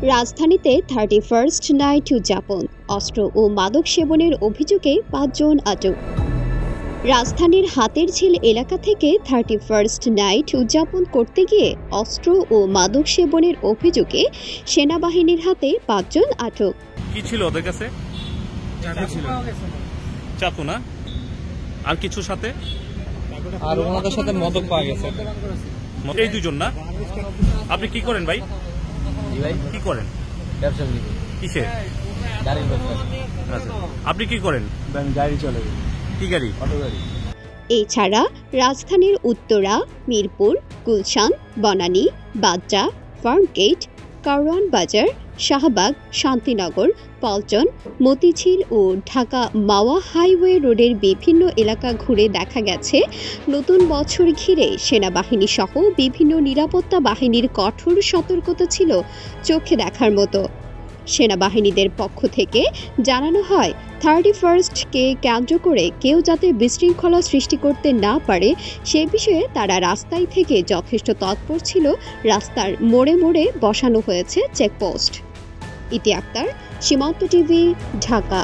রাজধানীতে 31st night উদযাপন, অস্ত্র ও মাদক সেবনের অভিযোগে ৫ জন আটক। রাজধানীর হাতের ঝিল এলাকা থেকে 31st নাইট উদযাপন করতে গিয়ে অস্ত্র ও মাদক সেবনের অভিযোগে সেনাবাহিনীর হাতে ৫ জন আটক। কি ছিল ওদের কাছে? চাকু না, আর কিছু সাথে? আর ওনাদের সাথে মদক পাওয়া গেছে। এই দুজন না? আপনি কি করেন ভাই? কি করেন? ব্যবসা করি। কিসে? গাড়ির ব্যবসা। আচ্ছা, আপনি কি করেন? গাড়ি চলে। কি গাড়ি? অটো গাড়ি। এছাড়া রাজধানীর উত্তরা, মিরপুর, গুলশান, বনানী, বাড্ডা, ফার্মগেট, কারওয়ান বাজার, শাহবাগ, শান্তিনগর, পল্টন, মতিঝিল ও ঢাকা মাওয়া হাইওয়ে রোডের বিভিন্ন এলাকা ঘুরে দেখা গেছে নতুন বছর ঘিরে সেনাবাহিনী সহ বিভিন্ন নিরাপত্তা বাহিনীর কঠোর সতর্কতা ছিল চোখে দেখার মতো। সেনাবাহিনীদের পক্ষ থেকে জানানো হয় 31st-কে কেন্দ্র করে কেউ যাতে বিশৃঙ্খলা সৃষ্টি করতে না পারে সে বিষয়ে তারা রাস্তায় থেকে যথেষ্ট তৎপর ছিল। রাস্তার মোড়ে মোড়ে বসানো হয়েছে চেকপোস্ট। ইতি আক্তার, সীমান্ত টিভি, ঢাকা।